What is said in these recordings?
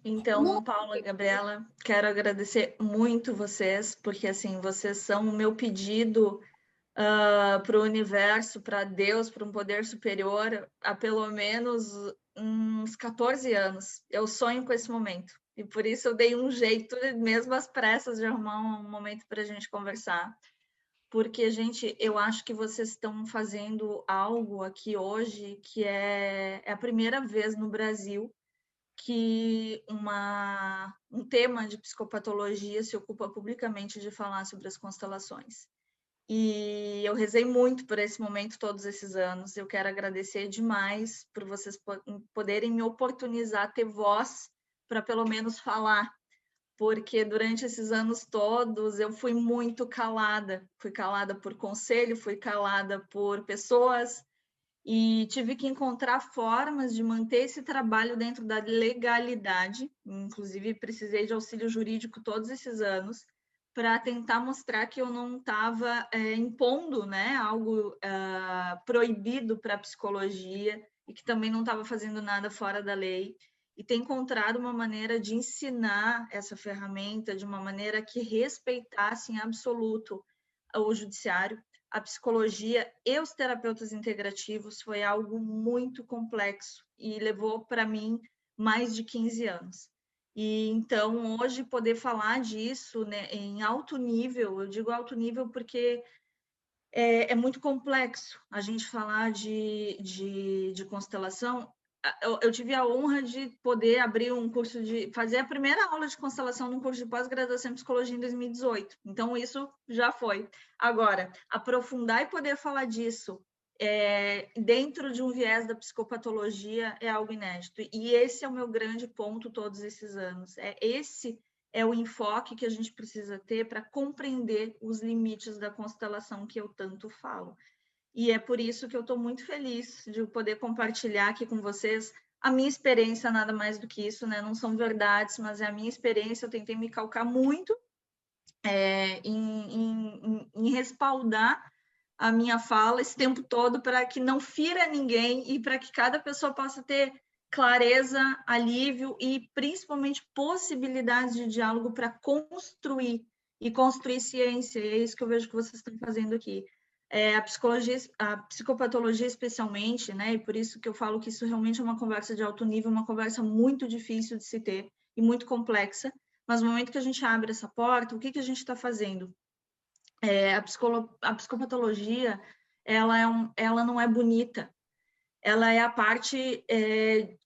Então, Paula, Gabriela, quero agradecer muito vocês, porque assim, vocês são o meu pedido para o universo, para Deus, para um poder superior, há pelo menos uns 14 anos. Eu sonho com esse momento. E por isso eu dei um jeito, mesmo às pressas, de arrumar um momento para a gente conversar. Porque, gente, eu acho que vocês estão fazendo algo aqui hoje que é a primeira vez no Brasil que um tema de psicopatologia se ocupa publicamente de falar sobre as constelações. E eu rezei muito por esse momento todos esses anos. Eu quero agradecer demais por vocês poderem me oportunizar, ter voz para pelo menos falar, porque durante esses anos todos eu fui muito calada. Fui calada por conselho, fui calada por pessoas, e tive que encontrar formas de manter esse trabalho dentro da legalidade. Inclusive, precisei de auxílio jurídico todos esses anos para tentar mostrar que eu não estava impondo, né, algo proibido para a psicologia e que também não estava fazendo nada fora da lei. E ter encontrado uma maneira de ensinar essa ferramenta de uma maneira que respeitasse em absoluto o judiciário, a psicologia e os terapeutas integrativos. Foi algo muito complexo e levou para mim mais de 15 anos. E então, hoje, poder falar disso, né, em alto nível, eu digo alto nível porque é muito complexo a gente falar de constelação. Eu tive a honra de poder abrir um curso fazer a primeira aula de constelação num curso de pós-graduação em psicologia em 2018. Então, isso já foi. Agora, aprofundar e poder falar disso dentro de um viés da psicopatologia é algo inédito. E esse é o meu grande ponto todos esses anos. Esse é o enfoque que a gente precisa ter para compreender os limites da constelação que eu tanto falo. E é por isso que eu estou muito feliz de poder compartilhar aqui com vocês a minha experiência, nada mais do que isso, né? Não são verdades, mas é a minha experiência. Eu tentei me calcar muito em respaldar a minha fala esse tempo todo para que não fira ninguém e para que cada pessoa possa ter clareza, alívio e principalmente possibilidades de diálogo para construir ciência. E é isso que eu vejo que vocês estão fazendo aqui. A psicologia, a psicopatologia especialmente, né? E por isso que eu falo que isso realmente é uma conversa de alto nível, uma conversa muito difícil de se ter e muito complexa. Mas no momento que a gente abre essa porta, o que a gente está fazendo? A psicopatologia, ela não é bonita, ela é a parte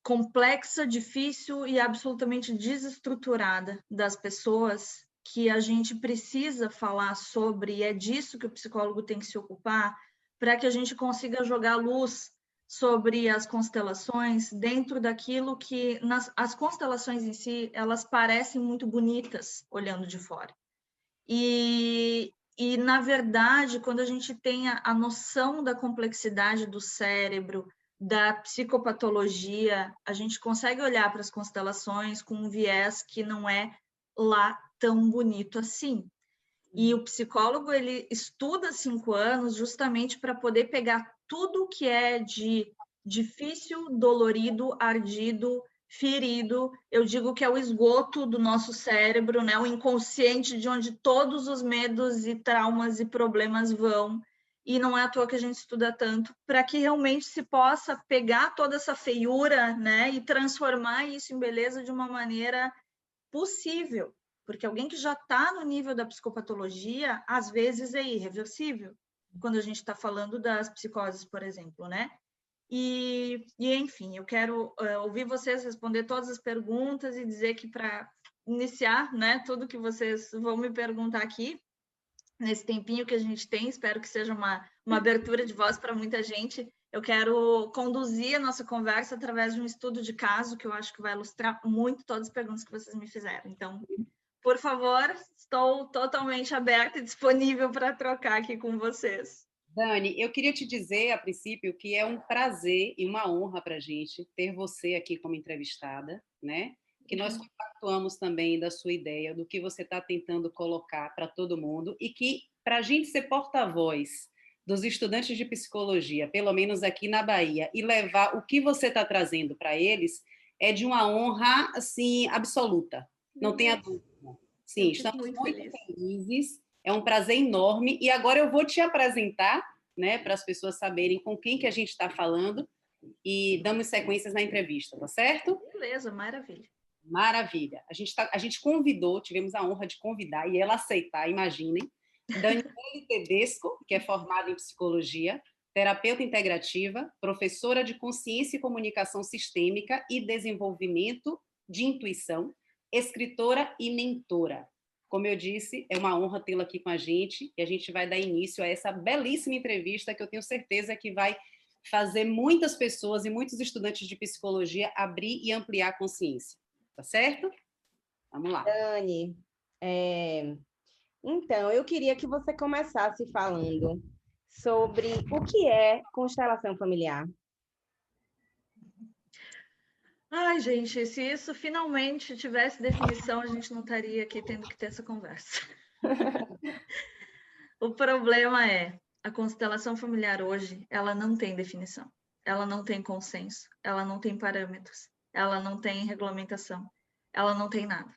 complexa, difícil e absolutamente desestruturada das pessoas que a gente precisa falar sobre, e é disso que o psicólogo tem que se ocupar, para que a gente consiga jogar luz sobre as constelações dentro daquilo que as constelações em si, elas parecem muito bonitas olhando de fora. E, na verdade, quando a gente tem a noção da complexidade do cérebro, da psicopatologia, a gente consegue olhar para as constelações com um viés que não é lá tão bonito assim. E o psicólogo, ele estuda 5 anos justamente para poder pegar tudo que é de difícil, dolorido, ardido, ferido. Eu digo que é o esgoto do nosso cérebro, né? O inconsciente de onde todos os medos e traumas e problemas vão. E não é à toa que a gente estuda tanto, para que realmente se possa pegar toda essa feiura, né, e transformar isso em beleza de uma maneira possível, porque alguém que já está no nível da psicopatologia, às vezes é irreversível, quando a gente está falando das psicoses, por exemplo, né? Enfim, eu quero ouvir vocês responder todas as perguntas e dizer que para iniciar, né, tudo que vocês vão me perguntar aqui, nesse tempinho que a gente tem, espero que seja uma abertura de voz para muita gente. Eu quero conduzir a nossa conversa através de um estudo de caso, que eu acho que vai ilustrar muito todas as perguntas que vocês me fizeram. Então, por favor, estou totalmente aberta e disponível para trocar aqui com vocês. Dani, eu queria te dizer, a princípio, que é um prazer e uma honra para a gente ter você aqui como entrevistada, né? Que nós compactuamos também da sua ideia, do que você está tentando colocar para todo mundo, e que, para a gente ser porta-voz dos estudantes de psicologia, pelo menos aqui na Bahia, e levar o que você está trazendo para eles, é de uma honra, assim, absoluta. Não tenha dúvida. Sim, Eu fico estamos muito muito feliz. felizes. É um prazer enorme. E agora eu vou te apresentar, né, para as pessoas saberem com quem que a gente está falando e damos sequências na entrevista, tá certo? Beleza, maravilha. Maravilha. A gente convidou, tivemos a honra de convidar e ela aceitar, imaginem, Daniele Tedesco, que é formada em psicologia, terapeuta integrativa, professora de consciência e comunicação sistêmica e desenvolvimento de intuição, escritora e mentora. Como eu disse, é uma honra tê-la aqui com a gente e a gente vai dar início a essa belíssima entrevista que eu tenho certeza que vai fazer muitas pessoas e muitos estudantes de psicologia abrir e ampliar a consciência. Tá certo? Vamos lá. Dani, então, eu queria que você começasse falando sobre o que é constelação familiar. Ai, gente, se isso finalmente tivesse definição, a gente não estaria aqui tendo que ter essa conversa. O problema é, a constelação familiar hoje, ela não tem definição, ela não tem consenso, ela não tem parâmetros, ela não tem regulamentação, ela não tem nada.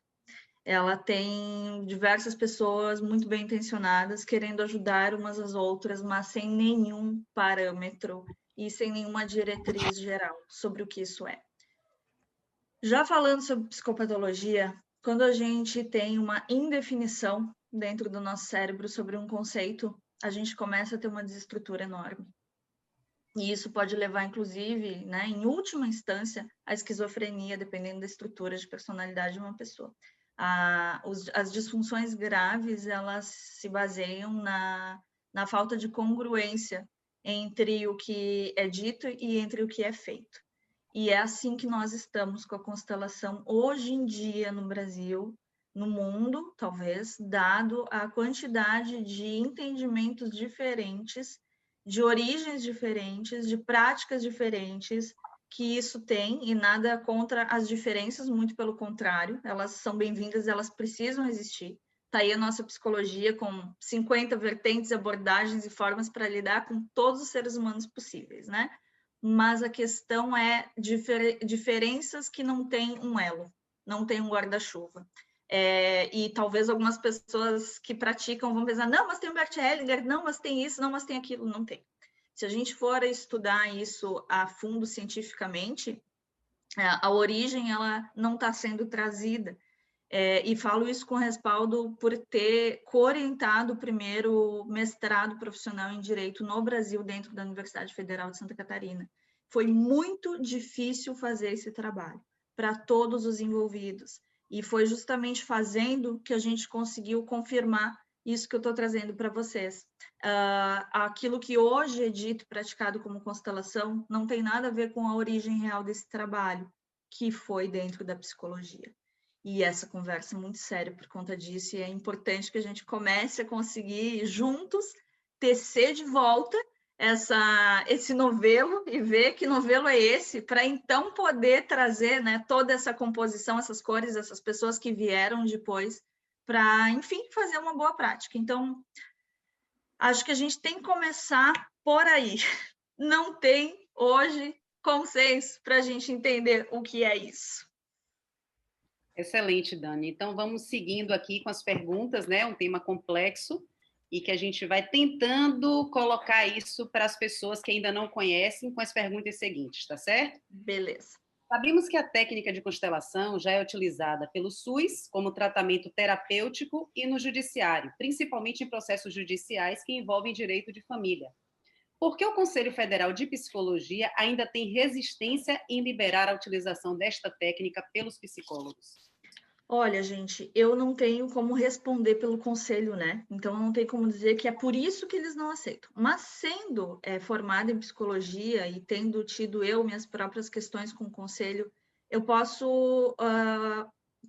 Ela tem diversas pessoas muito bem intencionadas querendo ajudar umas às outras, mas sem nenhum parâmetro e sem nenhuma diretriz geral sobre o que isso é. Já falando sobre psicopatologia, quando a gente tem uma indefinição dentro do nosso cérebro sobre um conceito, a gente começa a ter uma desestrutura enorme. E isso pode levar, inclusive, né, em última instância, à esquizofrenia, dependendo da estrutura de personalidade de uma pessoa. As disfunções graves, elas se baseiam na falta de congruência entre o que é dito e entre o que é feito. E é assim que nós estamos com a constelação hoje em dia no Brasil, no mundo, talvez, dado a quantidade de entendimentos diferentes, de origens diferentes, de práticas diferentes que isso tem, e nada contra as diferenças, muito pelo contrário, elas são bem-vindas, elas precisam existir. Está aí a nossa psicologia com 50 vertentes, abordagens e formas para lidar com todos os seres humanos possíveis, né? Mas a questão é diferenças que não têm um elo, não tem um guarda-chuva. E talvez algumas pessoas que praticam vão pensar, não, mas tem o Bert Hellinger, não, mas tem isso, não, mas tem aquilo, não tem. Se a gente for estudar isso a fundo cientificamente, a origem ela não está sendo trazida. E falo isso com respaldo por ter orientado o primeiro mestrado profissional em Direito no Brasil, dentro da Universidade Federal de Santa Catarina. Foi muito difícil fazer esse trabalho para todos os envolvidos. E foi justamente fazendo que a gente conseguiu confirmar isso que eu estou trazendo para vocês. Aquilo que hoje é dito, praticado como constelação, não tem nada a ver com a origem real desse trabalho, que foi dentro da psicologia. E essa conversa é muito séria por conta disso, e é importante que a gente comece a conseguir, juntos, tecer de volta esse novelo e ver que novelo é esse, para então poder trazer, né, toda essa composição, essas cores, essas pessoas que vieram depois, para, enfim, fazer uma boa prática. Então, acho que a gente tem que começar por aí. Não tem, hoje, consenso para a gente entender o que é isso. Excelente, Dani. Então, vamos seguindo aqui com as perguntas, né? Um tema complexo e que a gente vai tentando colocar isso para as pessoas que ainda não conhecem com as perguntas seguintes, tá certo? Beleza. Sabemos que a técnica de constelação já é utilizada pelo SUS como tratamento terapêutico e no judiciário, principalmente em processos judiciais que envolvem direito de família. Por que o Conselho Federal de Psicologia ainda tem resistência em liberar a utilização desta técnica pelos psicólogos? Olha, gente, eu não tenho como responder pelo conselho, né? Então, não tem como dizer que é por isso que eles não aceitam. Mas, sendo formada em psicologia e tendo tido eu minhas próprias questões com o conselho, eu posso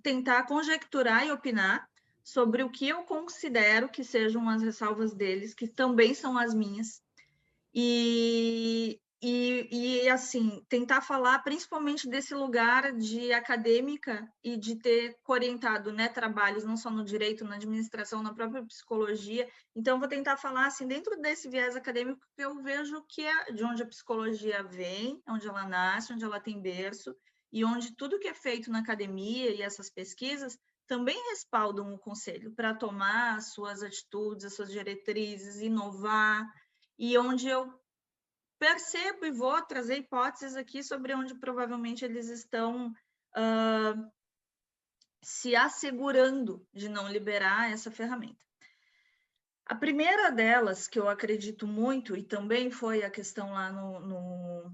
tentar conjecturar e opinar sobre o que eu considero que sejam as ressalvas deles, que também são as minhas. E assim, tentar falar principalmente desse lugar de acadêmica e de ter orientado, né, trabalhos não só no direito, na administração, na própria psicologia. Então, vou tentar falar assim, dentro desse viés acadêmico que eu vejo que é de onde a psicologia vem, onde ela nasce, onde ela tem berço, e onde tudo que é feito na academia e essas pesquisas também respaldam o conselho para tomar as suas atitudes, as suas diretrizes, inovar, e onde eu percebo e vou trazer hipóteses aqui sobre onde provavelmente eles estão se assegurando de não liberar essa ferramenta. A primeira delas, que eu acredito muito, e também foi a questão lá no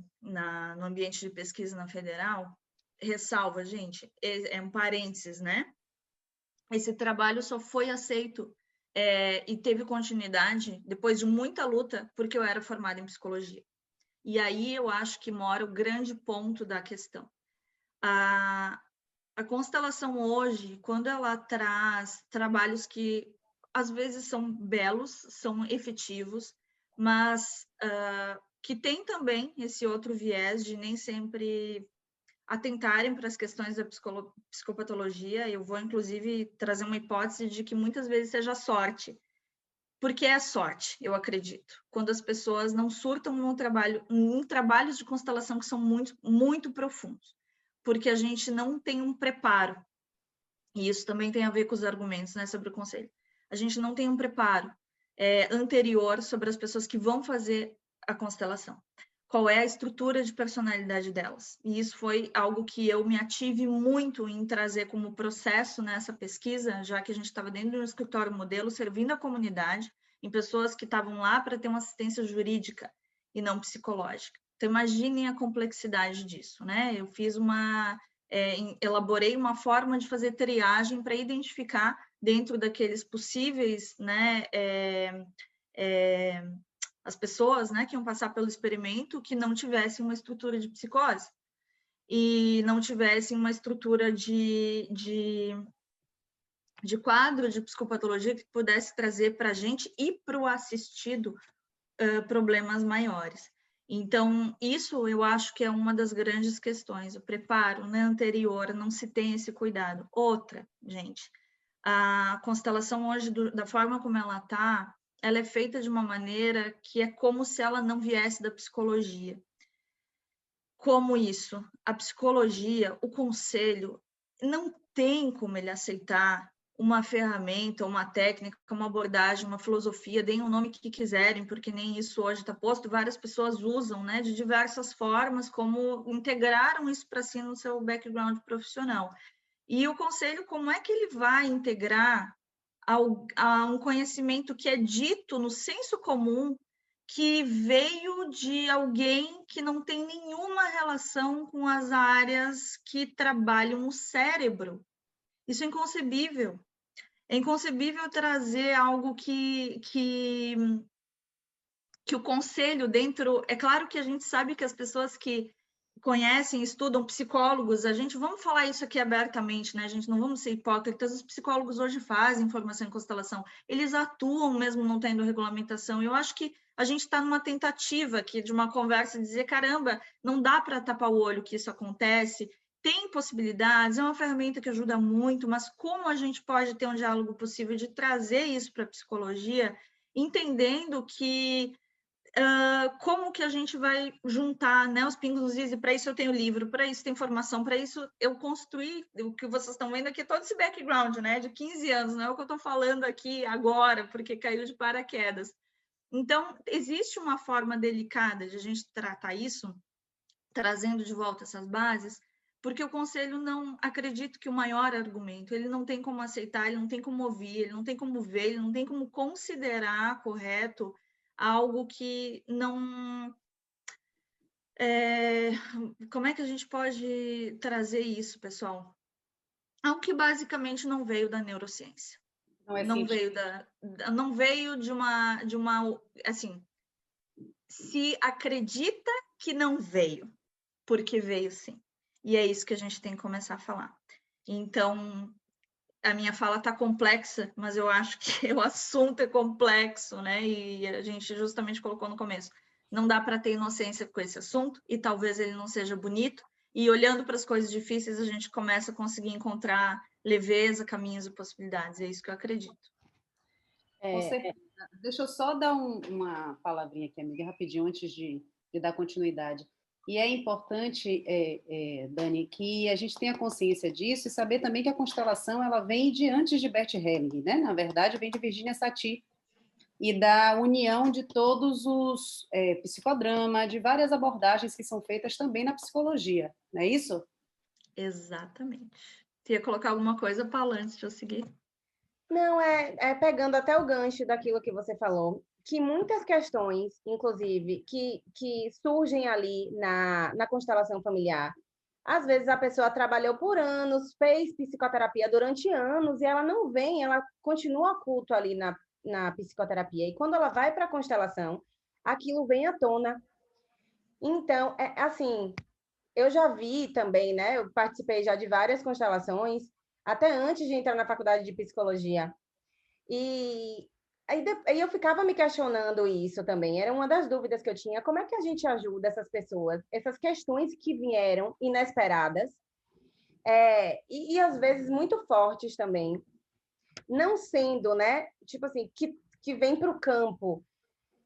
ambiente de pesquisa na Federal, ressalva, gente, é um parênteses, né? Esse trabalho só foi aceito e teve continuidade depois de muita luta, porque eu era formada em psicologia. E aí eu acho que mora o grande ponto da questão. A constelação hoje, quando ela traz trabalhos que às vezes são belos, são efetivos, mas que tem também esse outro viés de nem sempre atentarem para as questões da psicopatologia. Eu vou, inclusive, trazer uma hipótese de que muitas vezes seja sorte, porque é sorte, eu acredito, quando as pessoas não surtam em trabalhos de constelação que são muito, muito profundos, porque a gente não tem um preparo. E isso também tem a ver com os argumentos, né, sobre o conselho. A gente não tem um preparo anterior sobre as pessoas que vão fazer a constelação. Qual é a estrutura de personalidade delas? E isso foi algo que eu me ative muito em trazer como processo nessa pesquisa, já que a gente estava dentro de um escritório modelo, servindo a comunidade, em pessoas que estavam lá para ter uma assistência jurídica e não psicológica. Então, imaginem a complexidade disso, né? Eu fiz elaborei uma forma de fazer triagem para identificar dentro daqueles possíveis, né, as pessoas, né, que iam passar pelo experimento que não tivessem uma estrutura de psicose e não tivessem uma estrutura de quadro de psicopatologia que pudesse trazer para a gente e para o assistido problemas maiores. Então, isso eu acho que é uma das grandes questões, o preparo, né, anterior, não se tem esse cuidado. Outra, gente, a constelação hoje, da forma como ela está, ela é feita de uma maneira que é como se ela não viesse da psicologia. Como isso? A psicologia, o conselho, não tem como ele aceitar uma ferramenta, uma técnica, uma abordagem, uma filosofia, deem o nome que quiserem, porque nem isso hoje está posto, várias pessoas usam, né, de diversas formas, como integraram isso para si no seu background profissional. E o conselho, como é que ele vai integrar a um conhecimento que é dito no senso comum, que veio de alguém que não tem nenhuma relação com as áreas que trabalham o cérebro? Isso é inconcebível. É inconcebível trazer algo que o conselho dentro... É claro que a gente sabe que as pessoas que conhecem, estudam, psicólogos, vamos falar isso aqui abertamente, né? A gente não vamos ser hipócritas, os psicólogos hoje fazem formação em constelação, eles atuam mesmo não tendo regulamentação. Eu acho que a gente está numa tentativa aqui de uma conversa de dizer, caramba, não dá para tapar o olho que isso acontece, tem possibilidades, é uma ferramenta que ajuda muito, mas como a gente pode ter um diálogo possível de trazer isso para a psicologia, entendendo que como que a gente vai juntar, né, os pingos nos is, e para isso eu tenho livro, para isso tem formação, para isso eu construí, o que vocês estão vendo aqui, todo esse background, né, de 15 anos, não é o que eu estou falando aqui agora, porque caiu de paraquedas. Então, existe uma forma delicada de a gente tratar isso, trazendo de volta essas bases, porque o conselho não, acredito que o maior argumento, ele não tem como aceitar, ele não tem como ouvir, ele não tem como ver, ele não tem como considerar correto algo que não... como é que a gente pode trazer isso, pessoal? Algo que basicamente não veio da neurociência. Não veio de uma... Assim, se acredita que não veio, porque veio sim. E é isso que a gente tem que começar a falar. Então, a minha fala está complexa, mas eu acho que o assunto é complexo, né? E a gente justamente colocou no começo. Não dá para ter inocência com esse assunto, e talvez ele não seja bonito. E olhando para as coisas difíceis, a gente começa a conseguir encontrar leveza, caminhos e possibilidades. É isso que eu acredito. Com certeza. Deixa eu só dar uma palavrinha aqui, amiga, rapidinho, antes de dar continuidade. E é importante, Dani, que a gente tenha consciência disso e saber também que a constelação ela vem de antes de Bert Helling, né? Na verdade, vem de Virginia Satir e da união de todos os psicodrama, de várias abordagens que são feitas também na psicologia, não é isso? Exatamente. Você ia colocar alguma coisa, Paula, antes de eu seguir? Não, pegando até o gancho daquilo que você falou, que muitas questões, inclusive, que surgem ali na constelação familiar, às vezes a pessoa trabalhou por anos, fez psicoterapia durante anos e ela não vem, ela continua oculto ali na psicoterapia. E quando ela vai para a constelação, aquilo vem à tona. Então, assim, eu já vi também, né? Eu participei já de várias constelações, até antes de entrar na faculdade de psicologia. E aí eu ficava me questionando isso também. Era uma das dúvidas que eu tinha. Como é que a gente ajuda essas pessoas? Essas questões que vieram inesperadas, e às vezes muito fortes também. Não sendo, né? Tipo assim, que vem para o campo.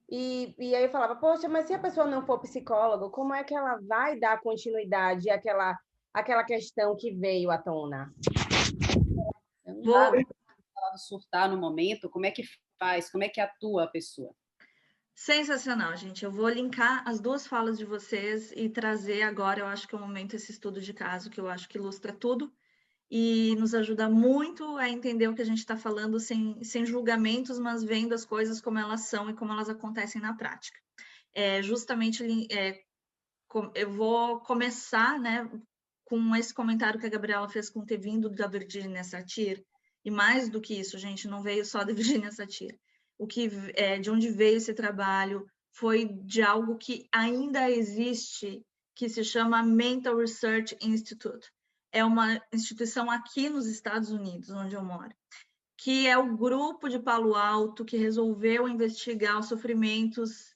E aí eu falava, poxa, mas se a pessoa não for psicólogo, como é que ela vai dar continuidade àquela questão que veio à tona? Não dá, Vou né? Surtar no momento, como é que faz, como é que atua a pessoa? Sensacional, gente. Eu vou linkar as duas falas de vocês e trazer agora, eu acho que é o momento, esse estudo de caso, que eu acho que ilustra tudo e nos ajuda muito a entender o que a gente está falando sem julgamentos, mas vendo as coisas como elas são e como elas acontecem na prática. Justamente, eu vou começar, né, com esse comentário que a Gabriela fez com ter vindo da Virginia Satir, e mais do que isso, gente, não veio só da Virginia Satir. De onde veio esse trabalho foi de algo que ainda existe, que se chama Mental Research Institute. É uma instituição aqui nos Estados Unidos, onde eu moro, que é o grupo de Palo Alto que resolveu investigar os sofrimentos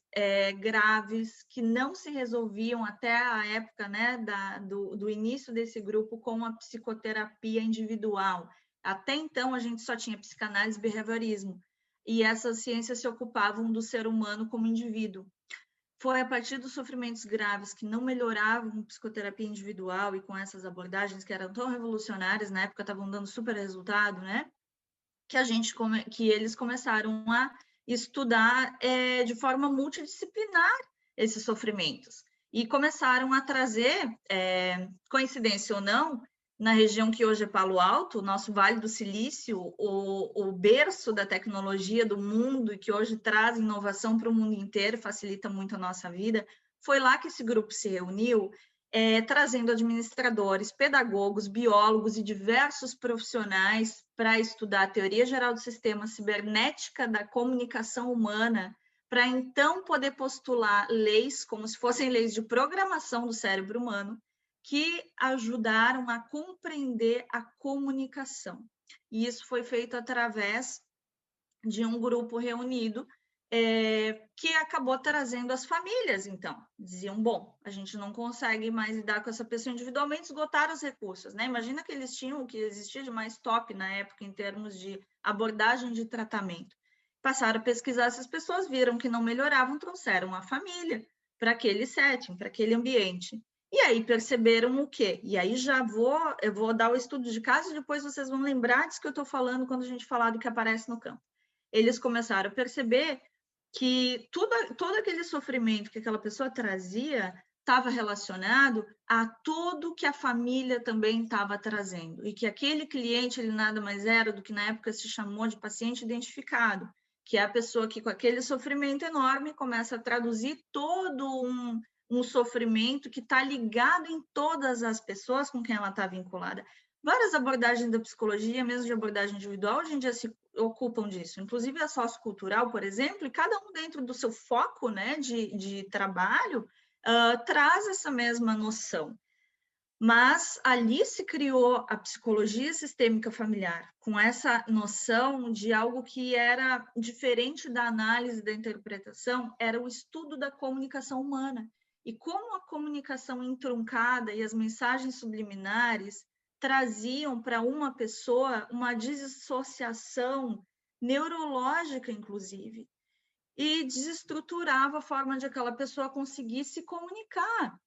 graves que não se resolviam até a época, né, do início desse grupo com a psicoterapia individual. Até então, a gente só tinha psicanálise e behaviorismo, e essas ciências se ocupavam do ser humano como indivíduo. Foi a partir dos sofrimentos graves que não melhoravam com psicoterapia individual e com essas abordagens que eram tão revolucionárias, na época estavam dando super resultado, né? Que eles começaram a estudar de forma multidisciplinar esses sofrimentos e começaram a trazer, coincidência ou não, na região que hoje é Palo Alto, nosso Vale do Silício, o berço da tecnologia do mundo e que hoje traz inovação para o mundo inteiro, facilita muito a nossa vida, foi lá que esse grupo se reuniu, trazendo administradores, pedagogos, biólogos e diversos profissionais para estudar a teoria geral do sistema, cibernética da comunicação humana, para então poder postular leis, como se fossem leis de programação do cérebro humano, que ajudaram a compreender a comunicação. E isso foi feito através de um grupo reunido que acabou trazendo as famílias, então. Diziam, bom, a gente não consegue mais lidar com essa pessoa individualmente, esgotaram os recursos, né? Imagina que eles tinham o que existia de mais top na época em termos de abordagem de tratamento. Passaram a pesquisar essas pessoas, viram que não melhoravam, trouxeram a família para aquele setting, para aquele ambiente. E aí perceberam o quê? E aí eu vou dar o estudo de caso e depois vocês vão lembrar disso que eu estou falando quando a gente falar do que aparece no campo. Eles começaram a perceber que todo aquele sofrimento que aquela pessoa trazia estava relacionado a tudo que a família também estava trazendo, e que aquele cliente ele nada mais era do que na época se chamou de paciente identificado, que é a pessoa que com aquele sofrimento enorme começa a traduzir todo um sofrimento que está ligado em todas as pessoas com quem ela está vinculada. Várias abordagens da psicologia, mesmo de abordagem individual, hoje em dia se ocupam disso, inclusive a sociocultural, por exemplo, e cada um dentro do seu foco, né, de trabalho, traz essa mesma noção. Mas ali se criou a psicologia sistêmica familiar, com essa noção de algo que era diferente da análise da interpretação, era o estudo da comunicação humana. E como a comunicação entroncada e as mensagens subliminares traziam para uma pessoa uma dissociação neurológica, inclusive, e desestruturava a forma de aquela pessoa conseguir se comunicar.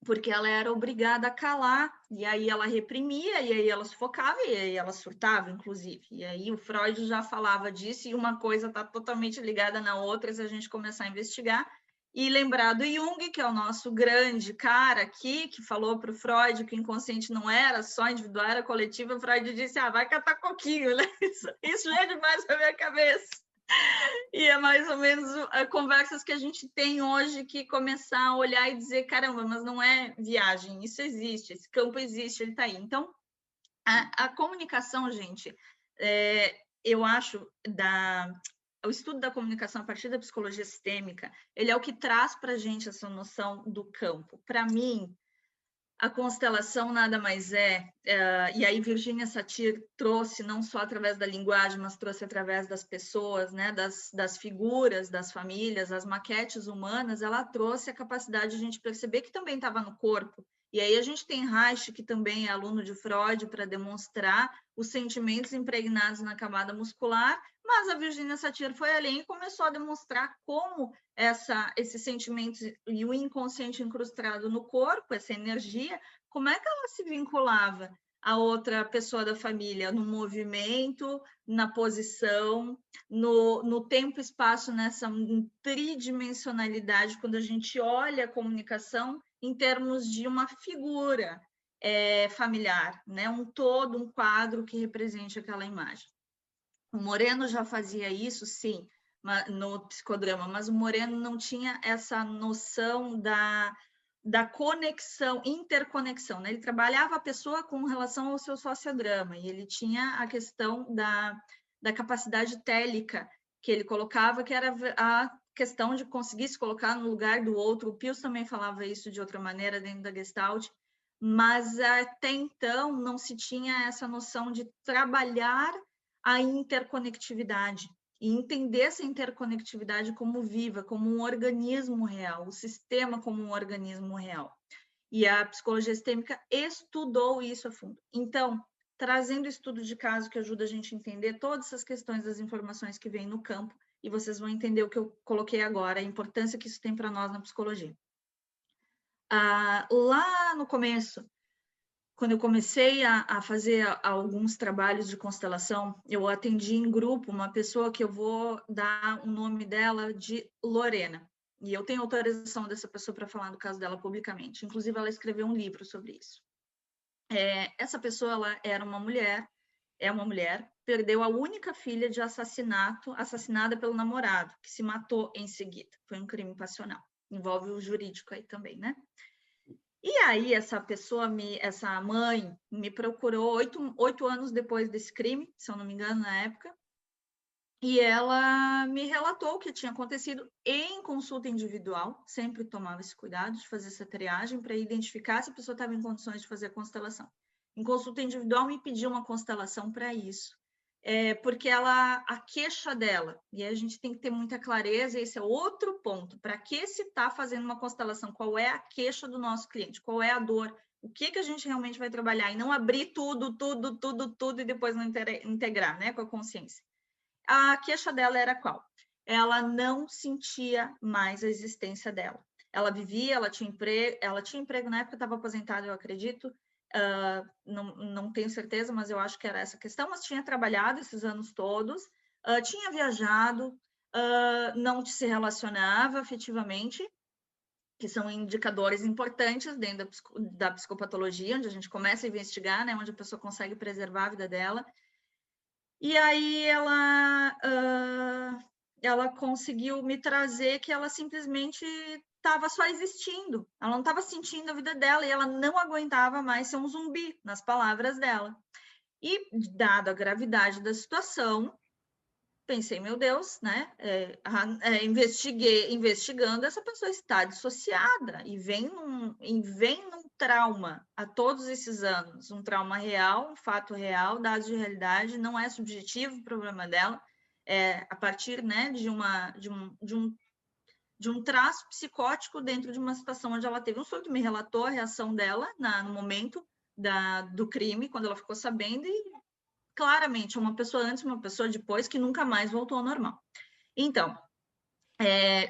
porque ela era obrigada a calar, e aí ela reprimia, e aí ela sufocava, e aí ela surtava, inclusive. E aí o Freud já falava disso, e uma coisa está totalmente ligada na outra, se a gente começar a investigar. E lembrar do Jung, que é o nosso grande cara aqui, que falou para o Freud que o inconsciente não era só individual, era coletivo. O Freud disse, vai catar coquinho, né? Isso já é demais para minha cabeça. E é mais ou menos conversas que a gente tem hoje, que começar a olhar e dizer, caramba, mas não é viagem, isso existe, esse campo existe, ele está aí. Então, a comunicação, gente, eu acho, o estudo da comunicação a partir da psicologia sistêmica, ele é o que traz para a gente essa noção do campo. Para mim, a constelação nada mais e aí Virginia Satir trouxe, não só através da linguagem, mas trouxe através das pessoas, né, das figuras, das famílias, as maquetes humanas, ela trouxe a capacidade de a gente perceber que também estava no corpo. E aí a gente tem Reich, que também é aluno de Freud, para demonstrar os sentimentos impregnados na camada muscular, mas a Virginia Satir foi além e começou a demonstrar como esses sentimentos e o inconsciente incrustado no corpo, essa energia, como é que ela se vinculava a outra pessoa da família, no movimento, na posição, no tempo e espaço, nessa tridimensionalidade, quando a gente olha a comunicação em termos de uma figura familiar, né? Um todo, um quadro que represente aquela imagem. O Moreno já fazia isso, sim, no psicodrama, mas o Moreno não tinha essa noção da conexão, interconexão, né? Ele trabalhava a pessoa com relação ao seu sociodrama, e ele tinha a questão da capacidade télica que ele colocava, que era a questão de conseguir se colocar no lugar do outro. O Pius também falava isso de outra maneira dentro da Gestalt, mas até então não se tinha essa noção de trabalhar a interconectividade e entender essa interconectividade como viva, como um organismo real, o sistema como um organismo real. E a psicologia sistêmica estudou isso a fundo. Então, trazendo estudo de caso que ajuda a gente a entender todas essas questões das informações que vêm no campo, e vocês vão entender o que eu coloquei agora, a importância que isso tem para nós na psicologia. Lá no começo, quando eu comecei a fazer alguns trabalhos de constelação, eu atendi em grupo uma pessoa que eu vou dar o nome dela de Lorena. E eu tenho autorização dessa pessoa para falar do caso dela publicamente. Inclusive, ela escreveu um livro sobre isso. Essa pessoa, ela era uma mulher, perdeu a única filha de assassinato, assassinada pelo namorado, que se matou em seguida. Foi um crime passional. Envolve o jurídico aí também, né? E aí essa mãe me procurou 8 anos depois desse crime, se eu não me engano, na época, e ela me relatou o que tinha acontecido em consulta individual, sempre tomava esse cuidado de fazer essa triagem para identificar se a pessoa estava em condições de fazer a constelação. Em consulta individual me pediu uma constelação para isso. Porque a queixa dela, e aí a gente tem que ter muita clareza, esse é outro ponto, para que se está fazendo uma constelação, qual é a queixa do nosso cliente, qual é a dor, o que a gente realmente vai trabalhar, e não abrir tudo, e depois não integrar, né, com a consciência. A queixa dela era qual? Ela não sentia mais a existência dela. Ela vivia, ela tinha emprego na época, estava aposentada, eu acredito, não tenho certeza, mas eu acho que era essa questão, mas tinha trabalhado esses anos todos, tinha viajado, não se relacionava afetivamente, que são indicadores importantes dentro da psicopatologia, onde a gente começa a investigar, né, onde a pessoa consegue preservar a vida dela. E aí ela conseguiu me trazer que ela simplesmente estava só existindo, ela não estava sentindo a vida dela e ela não aguentava mais ser um zumbi, nas palavras dela. E, dada a gravidade da situação, pensei, meu Deus, né? Investigando, essa pessoa está dissociada e vem num trauma há todos esses anos, um trauma real, um fato real, dados de realidade, não é subjetivo o problema dela, a partir, né, de um traço psicótico dentro de uma situação onde ela teve um surto, me relatou a reação dela no momento do crime, quando ela ficou sabendo, e claramente uma pessoa antes, uma pessoa depois, que nunca mais voltou ao normal. Então,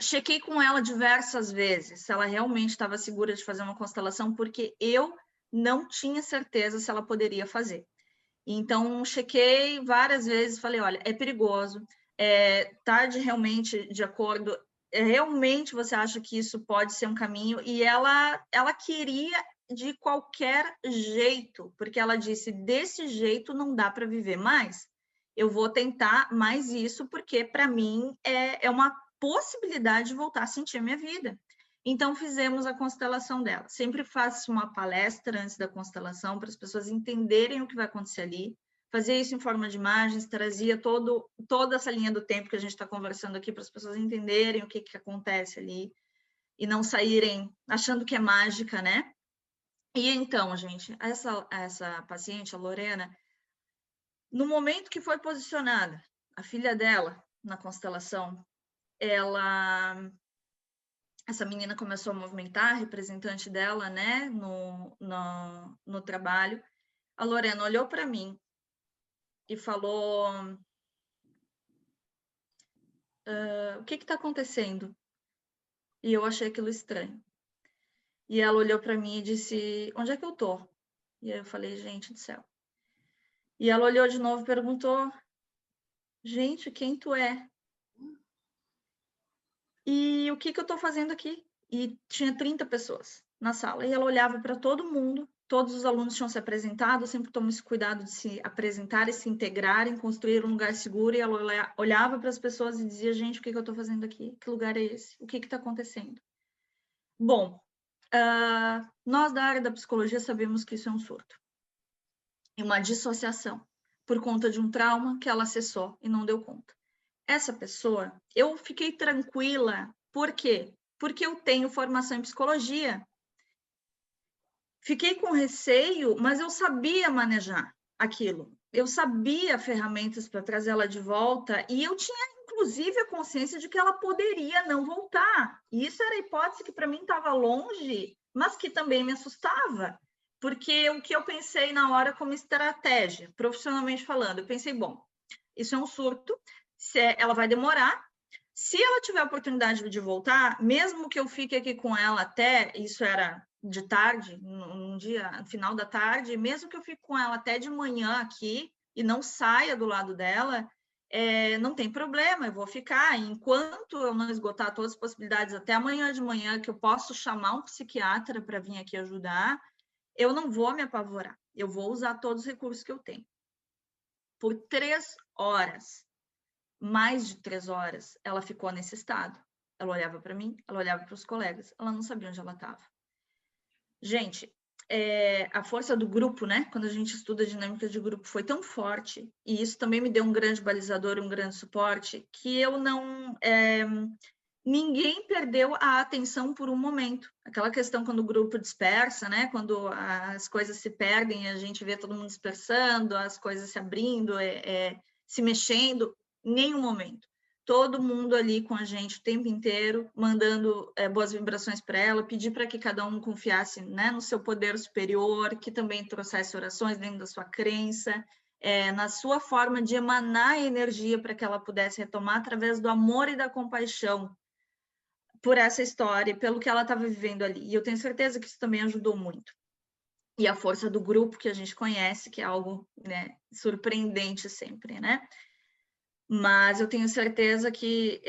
Chequei com ela diversas vezes se ela realmente estava segura de fazer uma constelação, porque eu não tinha certeza se ela poderia fazer. Então, chequei várias vezes, falei, olha, é perigoso, tá realmente de acordo, realmente você acha que isso pode ser um caminho? E ela queria de qualquer jeito, porque ela disse, desse jeito não dá para viver mais. Eu vou tentar mais isso, porque para mim é uma possibilidade de voltar a sentir a minha vida. Então, fizemos a constelação dela. Sempre faço uma palestra antes da constelação para as pessoas entenderem o que vai acontecer ali. Fazia isso em forma de imagens, trazia toda essa linha do tempo que a gente está conversando aqui para as pessoas entenderem o que acontece ali e não saírem achando que é mágica, né? E então, gente, essa paciente, a Lorena, no momento que foi posicionada a filha dela na constelação, essa menina começou a movimentar, a representante dela, né, no trabalho. A Lorena olhou para mim e falou: o que está acontecendo? E eu achei aquilo estranho. E ela olhou para mim e disse: onde é que eu tô? E aí eu falei: gente do céu. E ela olhou de novo e perguntou: gente, quem tu é? E o que eu tô fazendo aqui? E tinha 30 pessoas na sala. E ela olhava para todo mundo. Todos os alunos tinham se apresentado, eu sempre tomo esse cuidado de se apresentar e se integrarem, construir um lugar seguro, e ela olhava para as pessoas e dizia, gente, o que eu estou fazendo aqui? Que lugar é esse? O que está acontecendo? Bom, nós da área da psicologia sabemos que isso é um surto. É uma dissociação, por conta de um trauma que ela acessou e não deu conta. Essa pessoa, eu fiquei tranquila, por quê? Porque eu tenho formação em psicologia. Fiquei com receio, mas eu sabia manejar aquilo. Eu sabia ferramentas para trazê-la de volta e eu tinha, inclusive, a consciência de que ela poderia não voltar. E isso era a hipótese que para mim estava longe, mas que também me assustava. Porque o que eu pensei na hora como estratégia, profissionalmente falando, eu pensei, bom, isso é um surto, ela vai demorar. Se ela tiver a oportunidade de voltar, mesmo que eu fique aqui com ela até, isso era de tarde, um dia, no final da tarde, mesmo que eu fique com ela até de manhã aqui e não saia do lado dela, não tem problema, eu vou ficar. Enquanto eu não esgotar todas as possibilidades até amanhã de manhã, que eu posso chamar um psiquiatra para vir aqui ajudar, eu não vou me apavorar. Eu vou usar todos os recursos que eu tenho. Por 3 horas, mais de 3 horas, ela ficou nesse estado. Ela olhava para mim, ela olhava para os colegas, ela não sabia onde ela estava. Gente, a força do grupo, né? Quando a gente estuda a dinâmica de grupo, foi tão forte, e isso também me deu um grande balizador, um grande suporte, que eu não... ninguém perdeu a atenção por um momento. Aquela questão quando o grupo dispersa, né? Quando as coisas se perdem, a gente vê todo mundo dispersando, as coisas se abrindo, se mexendo, nenhum momento. Todo mundo ali com a gente o tempo inteiro, mandando boas vibrações para ela, pedir para que cada um confiasse, né, no seu poder superior, que também trouxesse orações dentro da sua crença, na sua forma de emanar energia para que ela pudesse retomar através do amor e da compaixão por essa história, pelo que ela estava vivendo ali. E eu tenho certeza que isso também ajudou muito. E a força do grupo que a gente conhece, que é algo, né, surpreendente sempre, né? Mas eu tenho certeza que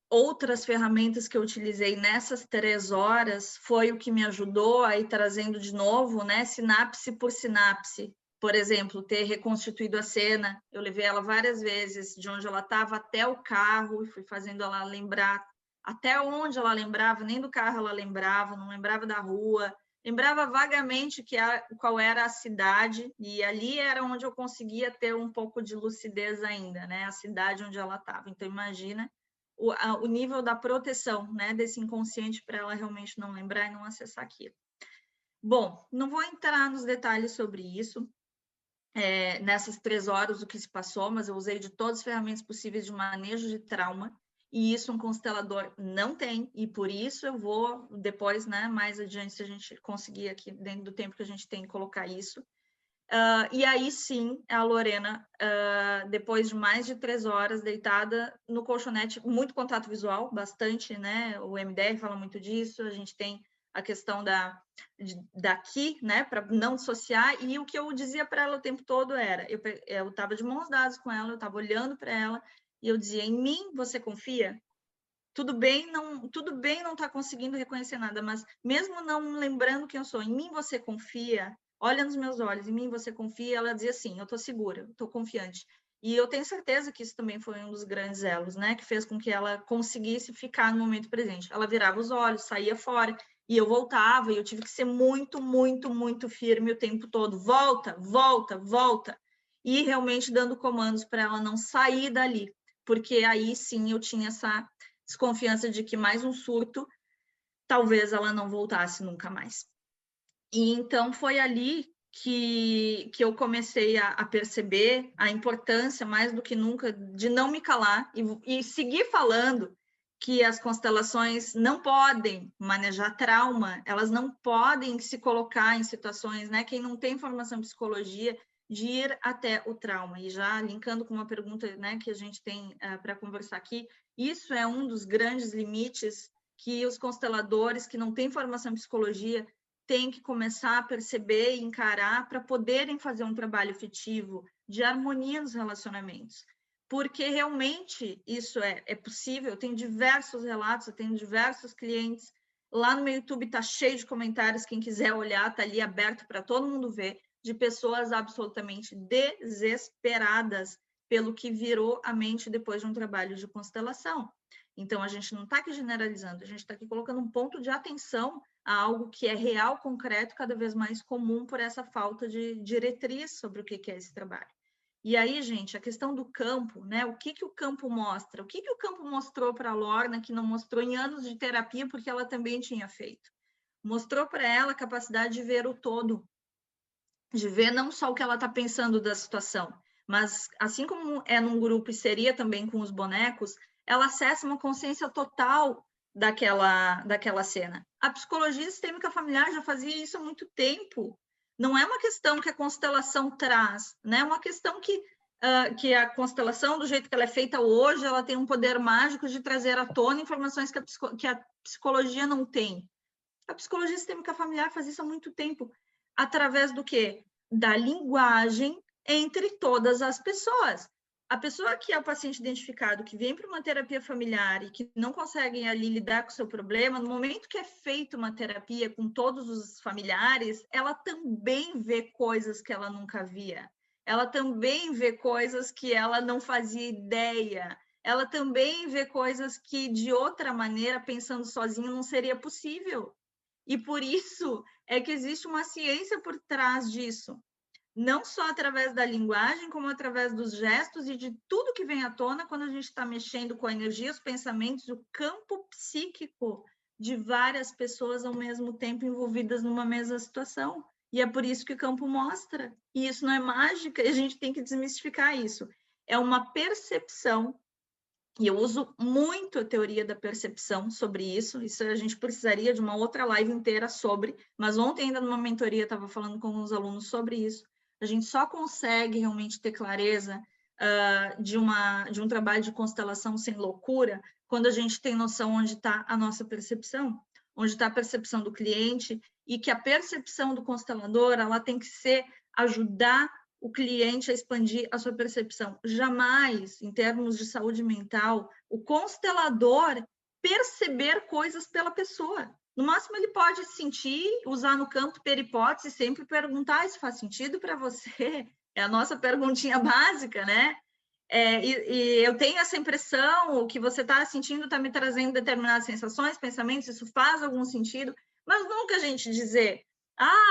outras ferramentas que eu utilizei nessas 3 horas foi o que me ajudou a ir trazendo de novo, né, sinapse por sinapse. Por exemplo, ter reconstituído a cena, eu levei ela várias vezes de onde ela estava até o carro e fui fazendo ela lembrar até onde ela lembrava, nem do carro ela lembrava, não lembrava da rua, lembrava vagamente qual era a cidade, e ali era onde eu conseguia ter um pouco de lucidez ainda, né? A cidade onde ela estava. Então, imagina o nível da proteção, né, desse inconsciente para ela realmente não lembrar e não acessar aquilo. Bom, não vou entrar nos detalhes sobre isso, nessas 3 horas, o que se passou, mas eu usei de todas as ferramentas possíveis de manejo de trauma, e isso um constelador não tem, e por isso eu vou depois, né, mais adiante, se a gente conseguir aqui, dentro do tempo que a gente tem, colocar isso. E aí sim, a Lorena, depois de mais de 3 horas deitada no colchonete, muito contato visual, bastante, né? O MDR fala muito disso, a gente tem a questão daqui, né, para não dissociar, e o que eu dizia para ela o tempo todo era, eu estava de mãos dadas com ela, eu estava olhando para ela, e eu dizia, em mim você confia? Tudo bem não estar conseguindo reconhecer nada, mas mesmo não lembrando quem eu sou, em mim você confia? Olha nos meus olhos, em mim você confia? Ela dizia assim, eu estou segura, estou confiante. E eu tenho certeza que isso também foi um dos grandes elos, né? Que fez com que ela conseguisse ficar no momento presente. Ela virava os olhos, saía fora, e eu voltava, e eu tive que ser muito, muito, muito firme o tempo todo. Volta, volta, volta. E realmente dando comandos para ela não sair dali, porque aí sim eu tinha essa desconfiança de que mais um surto, talvez ela não voltasse nunca mais. E então foi ali que eu comecei a perceber a importância, mais do que nunca, de não me calar e seguir falando que as constelações não podem manejar trauma, elas não podem se colocar em situações, né? Quem não tem formação em psicologia, de ir até o trauma. E já linkando com uma pergunta, né, que a gente tem para conversar aqui, isso é um dos grandes limites que os consteladores que não têm formação em psicologia têm que começar a perceber e encarar para poderem fazer um trabalho efetivo de harmonia nos relacionamentos. Porque realmente isso é possível. Eu tenho diversos relatos, eu tenho diversos clientes. Lá no meu YouTube está cheio de comentários, quem quiser olhar, está ali aberto para todo mundo ver, de pessoas absolutamente desesperadas pelo que virou a mente depois de um trabalho de constelação. Então, a gente não está aqui generalizando, a gente está aqui colocando um ponto de atenção a algo que é real, concreto, cada vez mais comum por essa falta de diretriz sobre o que é esse trabalho. E aí, gente, a questão do campo, né? O que o campo mostra? O que o campo mostrou para a Lorna que não mostrou em anos de terapia, porque ela também tinha feito? Mostrou para ela a capacidade de ver o todo, de ver não só o que ela está pensando da situação, mas assim como é num grupo e seria também com os bonecos, ela acessa uma consciência total daquela cena. A psicologia sistêmica familiar já fazia isso há muito tempo. Não é uma questão que a constelação traz, né? É uma questão que a constelação, do jeito que ela é feita hoje, ela tem um poder mágico de trazer à tona informações que a psicologia não tem. A psicologia sistêmica familiar faz isso há muito tempo. Através do quê? Da linguagem entre todas as pessoas. A pessoa que é o paciente identificado, que vem para uma terapia familiar e que não conseguem ali lidar com o seu problema, no momento que é feita uma terapia com todos os familiares, ela também vê coisas que ela nunca via. Ela também vê coisas que ela não fazia ideia. Ela também vê coisas que, de outra maneira, pensando sozinha, não seria possível. E por isso é que existe uma ciência por trás disso. Não só através da linguagem, como através dos gestos e de tudo que vem à tona quando a gente está mexendo com a energia, os pensamentos, o campo psíquico de várias pessoas ao mesmo tempo envolvidas numa mesma situação. E é por isso que o campo mostra. E isso não é mágica, e a gente tem que desmistificar isso. É uma percepção, e eu uso muito a teoria da percepção sobre isso a gente precisaria de uma outra live inteira sobre, mas ontem ainda numa mentoria estava falando com uns alunos sobre isso. A gente só consegue realmente ter clareza de um trabalho de constelação sem loucura quando a gente tem noção onde está a nossa percepção, onde está a percepção do cliente, e que a percepção do constelador ela tem que ser ajudar o cliente a expandir a sua percepção. Jamais, em termos de saúde mental, o constelador perceber coisas pela pessoa. No máximo, ele pode sentir, usar no campo per hipótese, sempre perguntar se faz sentido para você. É a nossa perguntinha básica, né? E eu tenho essa impressão, o que você está sentindo está me trazendo determinadas sensações, pensamentos, isso faz algum sentido, mas nunca a gente dizer,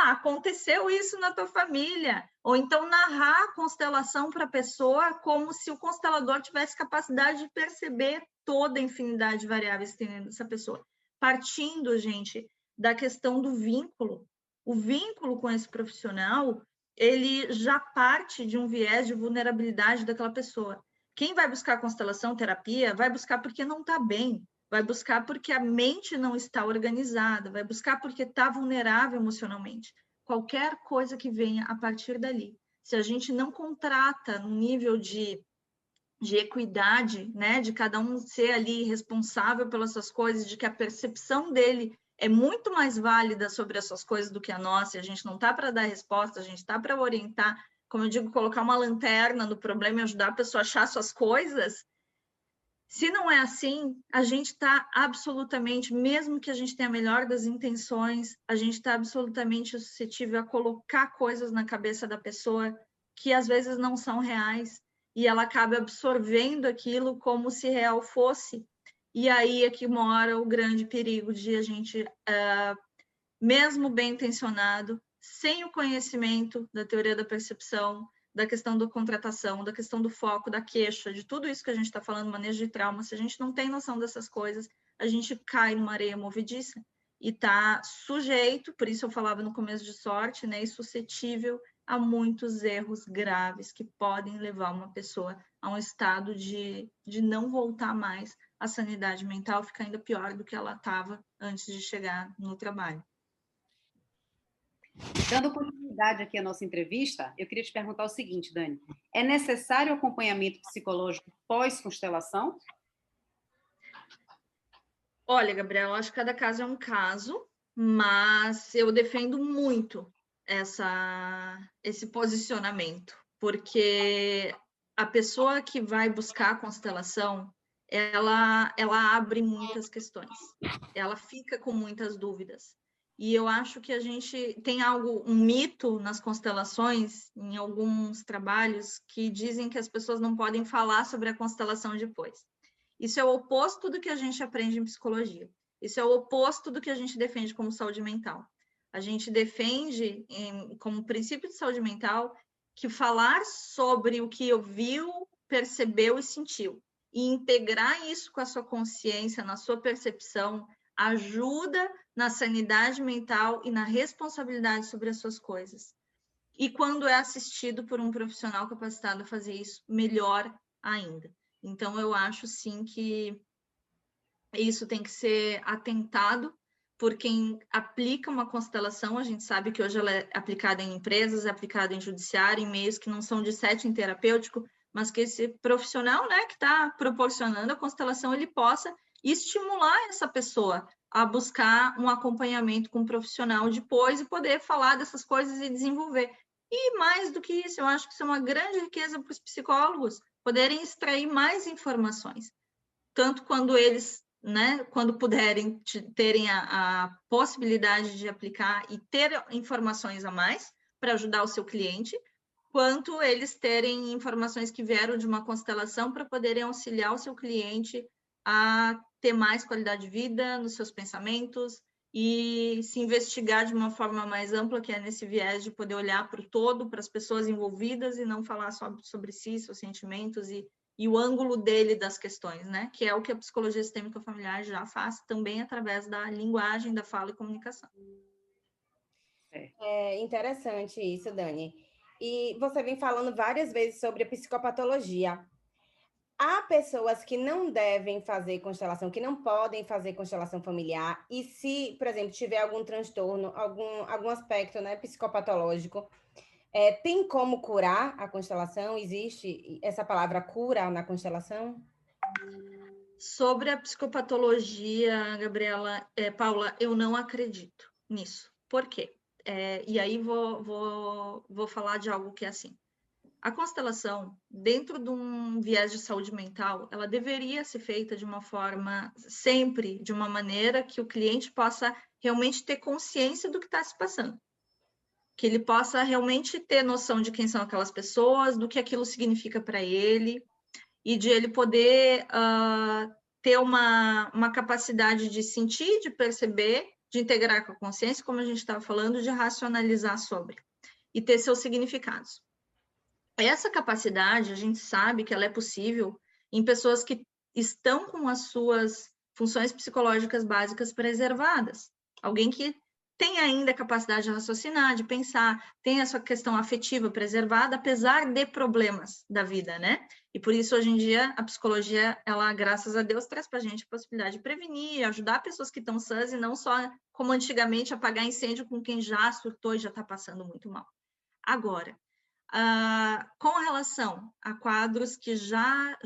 aconteceu isso na tua família, ou então narrar a constelação para a pessoa como se o constelador tivesse capacidade de perceber toda a infinidade de variáveis que tem dentro dessa pessoa. Partindo, gente, da questão do vínculo. O vínculo com esse profissional, ele já parte de um viés de vulnerabilidade daquela pessoa. Quem vai buscar constelação, terapia, vai buscar porque não está bem, vai buscar porque a mente não está organizada, vai buscar porque está vulnerável emocionalmente. qualquer coisa que venha a partir dali. Se a gente não contrata no nível de equidade, né, de cada um ser ali responsável pelas suas coisas, de que a percepção dele é muito mais válida sobre as suas coisas do que a nossa, e a gente não está para dar resposta, a gente está para orientar, como eu digo, colocar uma lanterna no problema e ajudar a pessoa a achar suas coisas. Se não é assim, a gente está absolutamente, mesmo que a gente tenha a melhor das intenções, a gente está absolutamente suscetível a colocar coisas na cabeça da pessoa que às vezes não são reais, e ela acaba absorvendo aquilo como se real fosse. E aí é que mora o grande perigo de a gente, mesmo bem intencionado, sem o conhecimento da teoria da percepção, da questão da contratação, da questão do foco, da queixa, de tudo isso que a gente está falando, manejo de trauma, se a gente não tem noção dessas coisas, a gente cai numa areia movediça e está sujeito, por isso eu falava no começo de sorte, né, e suscetível a muitos erros graves que podem levar uma pessoa a um estado de não voltar mais à sanidade mental, ficar ainda pior do que ela estava antes de chegar no trabalho. Dando continuidade aqui à nossa entrevista, eu queria te perguntar o seguinte, Dani: é necessário acompanhamento psicológico pós-constelação? Olha, Gabriela, acho que cada caso é um caso, mas eu defendo muito esse posicionamento, porque a pessoa que vai buscar a constelação, ela abre muitas questões, ela fica com muitas dúvidas. E eu acho que a gente tem um mito nas constelações, em alguns trabalhos, que dizem que as pessoas não podem falar sobre a constelação depois. Isso é o oposto do que a gente aprende em psicologia. Isso é o oposto do que a gente defende como saúde mental. A gente defende, como princípio de saúde mental, que falar sobre o que ouviu, percebeu e sentiu, e integrar isso com a sua consciência, na sua percepção, ajuda na sanidade mental e na responsabilidade sobre as suas coisas. E quando é assistido por um profissional capacitado a fazer isso, melhor ainda. Então, eu acho, sim, que isso tem que ser atentado por quem aplica uma constelação. A gente sabe que hoje ela é aplicada em empresas, é aplicada em judiciário, em meios que não são de setting terapêutico, mas que esse profissional, né, que está proporcionando a constelação, ele possa estimular essa pessoa a buscar um acompanhamento com um profissional depois e poder falar dessas coisas e desenvolver. E mais do que isso, eu acho que isso é uma grande riqueza para os psicólogos, poderem extrair mais informações, tanto quando eles, né, quando puderem terem a possibilidade de aplicar e ter informações a mais para ajudar o seu cliente, quanto eles terem informações que vieram de uma constelação para poderem auxiliar o seu cliente a ter mais qualidade de vida nos seus pensamentos e se investigar de uma forma mais ampla, que é nesse viés de poder olhar para o todo, para as pessoas envolvidas e não falar só sobre si, seus sentimentos e o ângulo dele das questões, né? Que é o que a psicologia sistêmica familiar já faz também através da linguagem, da fala e comunicação. É interessante isso, Dani. E você vem falando várias vezes sobre a psicopatologia. Há pessoas que não devem fazer constelação, que não podem fazer constelação familiar, e se, por exemplo, tiver algum transtorno, algum aspecto, né, psicopatológico, tem como curar a constelação? Existe essa palavra cura na constelação? Sobre a psicopatologia, Gabriela, Paula, eu não acredito nisso. Por quê? E aí vou falar de algo que é assim. A constelação, dentro de um viés de saúde mental, ela deveria ser feita de uma forma, sempre de uma maneira que o cliente possa realmente ter consciência do que está se passando. Que ele possa realmente ter noção de quem são aquelas pessoas, do que aquilo significa para ele, e de ele poder ter uma capacidade de sentir, de perceber, de integrar com a consciência, como a gente estava falando, de racionalizar sobre, e ter seus significados. Essa capacidade, a gente sabe que ela é possível em pessoas que estão com as suas funções psicológicas básicas preservadas. Alguém que tem ainda a capacidade de raciocinar, de pensar, tem a sua questão afetiva preservada, apesar de problemas da vida, né? E por isso, hoje em dia, a psicologia, ela, graças a Deus, traz para a gente a possibilidade de prevenir, ajudar pessoas que estão sãs e não só, como antigamente, apagar incêndio com quem já surtou e já está passando muito mal. Agora, com relação a quadros que já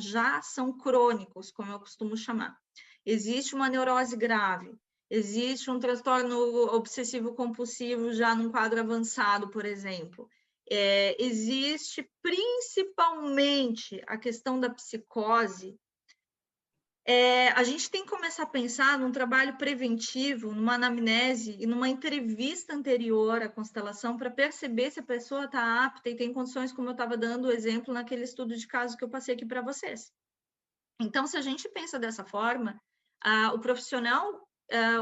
são crônicos, como eu costumo chamar, existe uma neurose grave, existe um transtorno obsessivo-compulsivo já num quadro avançado, por exemplo. Existe principalmente a questão da psicose. A gente tem que começar a pensar num trabalho preventivo, numa anamnese e numa entrevista anterior à constelação para perceber se a pessoa está apta e tem condições, como eu estava dando o exemplo naquele estudo de caso que eu passei aqui para vocês. Então, se a gente pensa dessa forma, o profissional,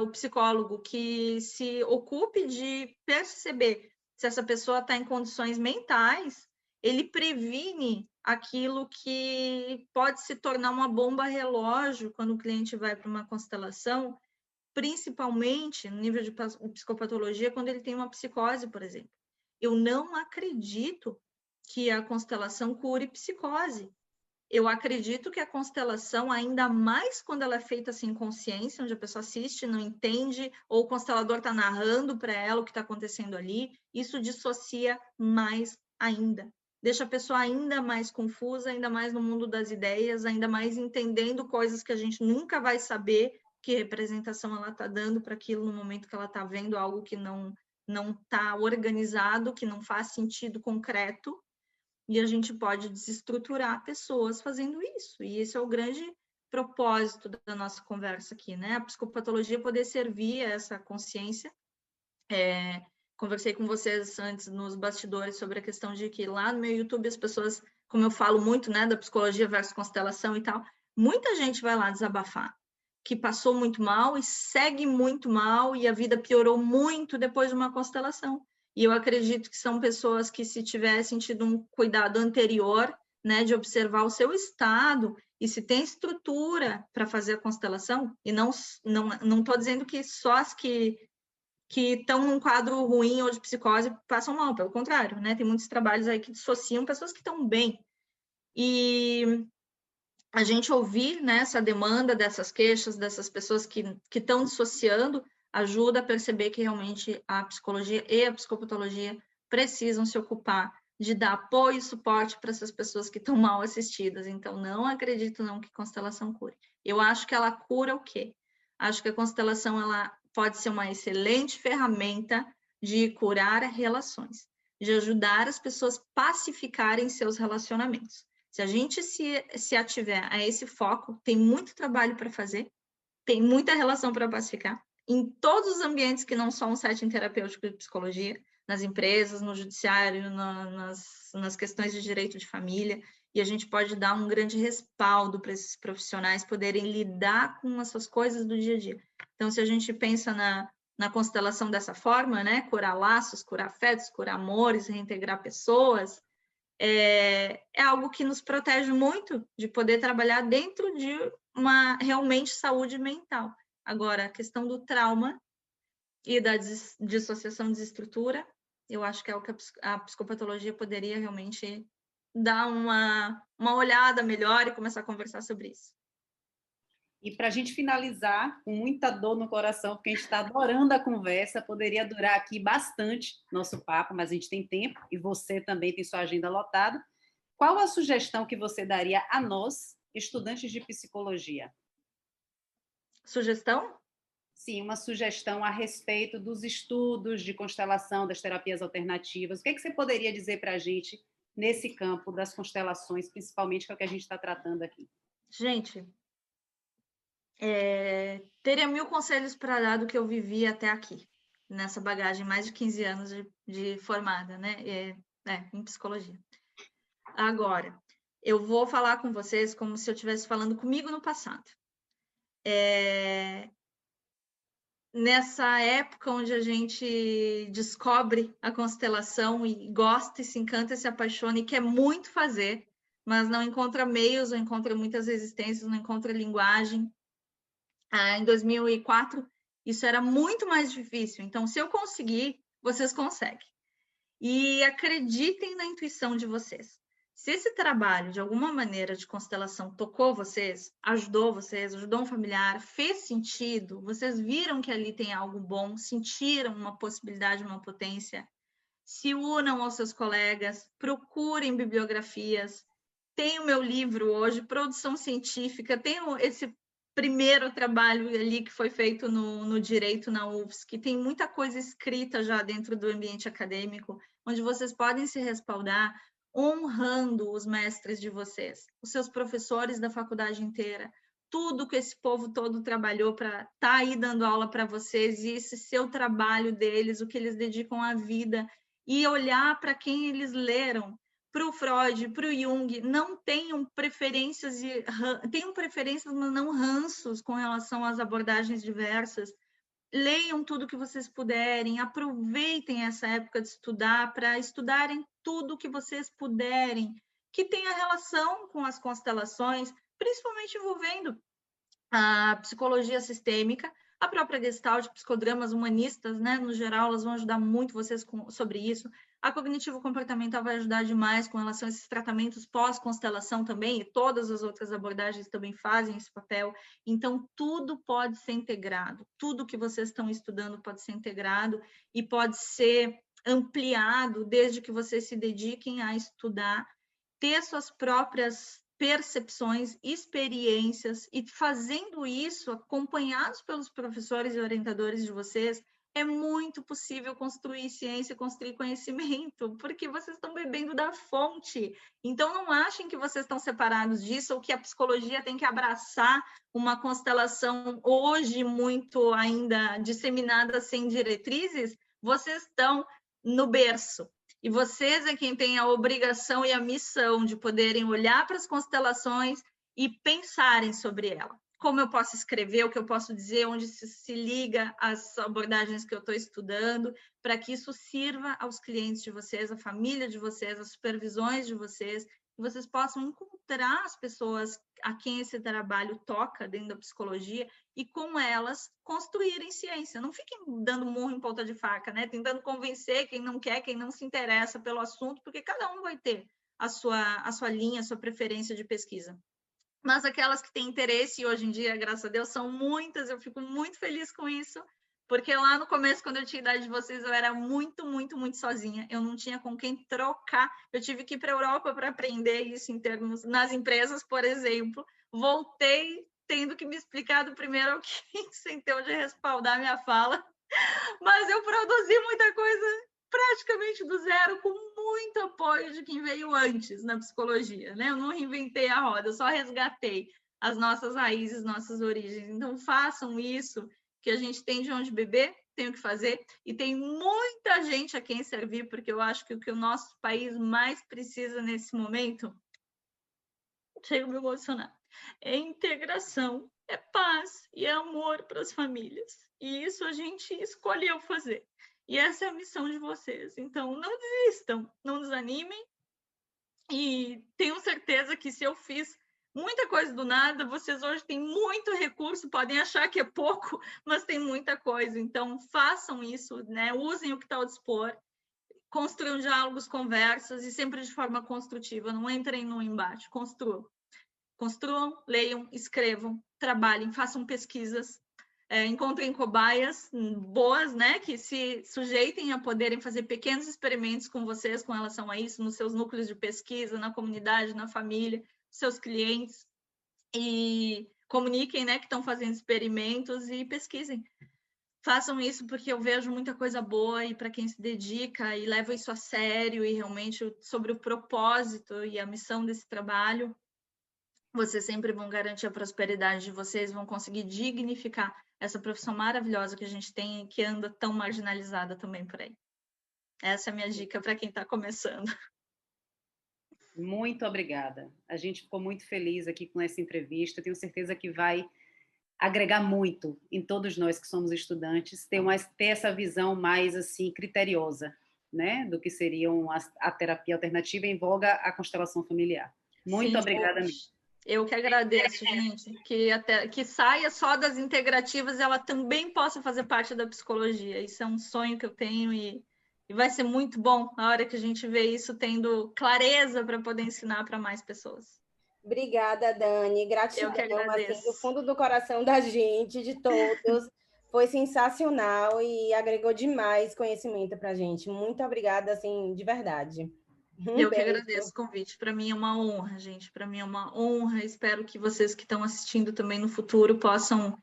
o psicólogo que se ocupe de perceber se essa pessoa está em condições mentais, ele previne aquilo que pode se tornar uma bomba relógio quando o cliente vai para uma constelação, principalmente no nível de psicopatologia, quando ele tem uma psicose, por exemplo. Eu não acredito que a constelação cure psicose. Eu acredito que a constelação, ainda mais quando ela é feita sem consciência, onde a pessoa assiste, não entende, ou o constelador está narrando para ela o que está acontecendo ali, isso dissocia mais ainda. Deixa a pessoa ainda mais confusa, ainda mais no mundo das ideias, ainda mais entendendo coisas que a gente nunca vai saber que representação ela está dando para aquilo no momento que ela está vendo algo que não está organizado, que não faz sentido concreto. E a gente pode desestruturar pessoas fazendo isso. E esse é o grande propósito da nossa conversa aqui, né? A psicopatologia poder servir a essa consciência. Conversei com vocês antes nos bastidores sobre a questão de que lá no meu YouTube as pessoas, como eu falo muito, né, da psicologia versus constelação e tal, muita gente vai lá desabafar, que passou muito mal e segue muito mal e a vida piorou muito depois de uma constelação. E eu acredito que são pessoas que, se tivessem tido um cuidado anterior, né, de observar o seu estado e se tem estrutura para fazer a constelação, e não estou dizendo que só as que estão num quadro ruim ou de psicose passam mal, pelo contrário, né? Tem muitos trabalhos aí que dissociam pessoas que estão bem. E a gente ouvir, né, essa demanda dessas queixas, dessas pessoas que estão dissociando, ajuda a perceber que realmente a psicologia e a psicopatologia precisam se ocupar de dar apoio e suporte para essas pessoas que estão mal assistidas. Então, não acredito não que constelação cure. Eu acho que ela cura o quê? Acho que a constelação ela pode ser uma excelente ferramenta de curar relações, de ajudar as pessoas a pacificarem seus relacionamentos. Se a gente se ativer a esse foco, tem muito trabalho para fazer, tem muita relação para pacificar, em todos os ambientes que não são um setting terapêutico de psicologia, nas empresas, no judiciário, nas questões de direito de família, e a gente pode dar um grande respaldo para esses profissionais poderem lidar com essas coisas do dia a dia. Então, se a gente pensa na constelação dessa forma, né, curar laços, curar afetos, curar amores, reintegrar pessoas, é algo que nos protege muito de poder trabalhar dentro de uma realmente saúde mental. Agora, a questão do trauma e da dissociação desestrutura, eu acho que é o que a psicopatologia poderia realmente dar uma olhada melhor e começar a conversar sobre isso. E para a gente finalizar, com muita dor no coração, porque a gente está adorando a conversa, poderia durar aqui bastante nosso papo, mas a gente tem tempo e você também tem sua agenda lotada. Qual a sugestão que você daria a nós, estudantes de psicologia? Sugestão? Sim, uma sugestão a respeito dos estudos de constelação, das terapias alternativas. O que você poderia dizer para a gente nesse campo das constelações, principalmente, que é o que a gente está tratando aqui? Gente, teria 1000 conselhos para dar do que eu vivi até aqui, nessa bagagem, mais de 15 anos de formada, né, em psicologia. Agora, eu vou falar com vocês como se eu estivesse falando comigo no passado. Nessa época onde a gente descobre a constelação e gosta e se encanta e se apaixona e quer muito fazer, mas não encontra meios, não encontra muitas resistências, não encontra linguagem. Em 2004, Isso era muito mais difícil. Então, se eu conseguir, vocês conseguem. E acreditem na intuição de vocês. Se esse trabalho, de alguma maneira, de constelação tocou vocês, ajudou um familiar, fez sentido, vocês viram que ali tem algo bom, sentiram uma possibilidade, uma potência, se unam aos seus colegas, procurem bibliografias. Tem o meu livro hoje, Produção Científica, tem esse primeiro trabalho ali que foi feito no Direito na UFSC, que tem muita coisa escrita já dentro do ambiente acadêmico, onde vocês podem se respaldar, honrando os mestres de vocês, os seus professores da faculdade inteira, tudo que esse povo todo trabalhou para estar aí dando aula para vocês, e esse seu trabalho deles, o que eles dedicam à vida, e olhar para quem eles leram, para o Freud, para o Jung, não tenham preferências, tenham preferências, mas não ranços com relação às abordagens diversas. Leiam tudo que vocês puderem, aproveitem essa época de estudar para estudarem tudo que vocês puderem, que tenha relação com as constelações, principalmente envolvendo a psicologia sistêmica, a própria Gestalt, psicodramas humanistas, né? No geral, elas vão ajudar muito vocês sobre isso. A cognitivo-comportamental vai ajudar demais com relação a esses tratamentos pós-constelação também, e todas as outras abordagens também fazem esse papel. Então, tudo pode ser integrado, tudo que vocês estão estudando pode ser integrado e pode ser ampliado desde que vocês se dediquem a estudar, ter suas próprias percepções, experiências, e fazendo isso, acompanhados pelos professores e orientadores de vocês, é muito possível construir ciência, construir conhecimento, porque vocês estão bebendo da fonte. Então, não achem que vocês estão separados disso, ou que a psicologia tem que abraçar uma constelação hoje muito ainda disseminada sem diretrizes. Vocês estão no berço. E vocês é quem tem a obrigação e a missão de poderem olhar para as constelações e pensarem sobre ela. Como eu posso escrever, o que eu posso dizer, onde se liga às abordagens que eu estou estudando, para que isso sirva aos clientes de vocês, à família de vocês, às supervisões de vocês, que vocês possam encontrar as pessoas a quem esse trabalho toca dentro da psicologia e com elas construírem ciência. Não fiquem dando murro em ponta de faca, né? Tentando convencer quem não quer, quem não se interessa pelo assunto, porque cada um vai ter a sua linha, a sua preferência de pesquisa. Mas aquelas que têm interesse, e hoje em dia, graças a Deus, são muitas, eu fico muito feliz com isso, porque lá no começo, quando eu tinha idade de vocês, eu era muito, muito, muito sozinha, eu não tinha com quem trocar, eu tive que ir para a Europa para aprender isso em termos, nas empresas, por exemplo, voltei tendo que me explicar do primeiro ao quinto, sem ter onde respaldar minha fala, mas eu produzi muita coisa praticamente do zero, com muito apoio de quem veio antes na psicologia, né? Eu não reinventei a roda, eu só resgatei as nossas raízes, nossas origens. Então, façam isso, que a gente tem de onde beber, tem o que fazer, e tem muita gente a quem servir, porque eu acho que o que o nosso país mais precisa nesse momento, chego a me emocionar, é integração, é paz e é amor para as famílias. E isso a gente escolheu fazer. E essa é a missão de vocês. Então, não desistam, não desanimem. E tenho certeza que se eu fiz muita coisa do nada, vocês hoje têm muito recurso, podem achar que é pouco, mas tem muita coisa. Então, façam isso, né? Usem o que está ao dispor, construam diálogos, conversas, e sempre de forma construtiva. Não entrem no embate, construam. Construam, leiam, escrevam, trabalhem, façam pesquisas, encontrem cobaias boas, né, que se sujeitem a poderem fazer pequenos experimentos com vocês com relação a isso, nos seus núcleos de pesquisa, na comunidade, na família, seus clientes, e comuniquem, né, que estão fazendo experimentos, e pesquisem. Façam isso, porque eu vejo muita coisa boa, e para quem se dedica e leva isso a sério, e realmente sobre o propósito e a missão desse trabalho, vocês sempre vão garantir a prosperidade de vocês, vão conseguir dignificar essa profissão maravilhosa que a gente tem e que anda tão marginalizada também por aí. Essa é a minha dica para quem está começando. Muito obrigada. A gente ficou muito feliz aqui com essa entrevista. Tenho certeza que vai agregar muito em todos nós que somos estudantes, ter essa visão mais assim criteriosa, né, do que seria a terapia alternativa em voga à constelação familiar. Muito obrigada mesmo. Eu que agradeço, gente, que saia só das integrativas, ela também possa fazer parte da psicologia. Isso é um sonho que eu tenho e vai ser muito bom a hora que a gente vê isso tendo clareza para poder ensinar para mais pessoas. Obrigada, Dani. Eu que Gratidão, assim, do agradeço. fundo do coração da gente, de todos. Foi sensacional e agregou demais conhecimento para a gente. Muito obrigada, assim, de verdade. Eu que Beijo. agradeço o convite. Para mim é uma honra, gente. Para mim é uma honra. Espero que vocês que estão assistindo também no futuro possam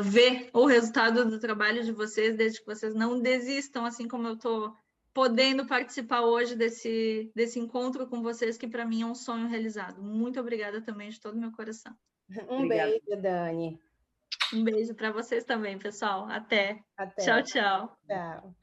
ver o resultado do trabalho de vocês, desde que vocês não desistam, assim como eu estou podendo participar hoje desse encontro com vocês, que para mim é um sonho realizado. Muito obrigada também de todo o meu coração. Obrigada. Beijo, Dani. Um beijo para vocês também, pessoal. Até. Até. Tchau, tchau. Tchau.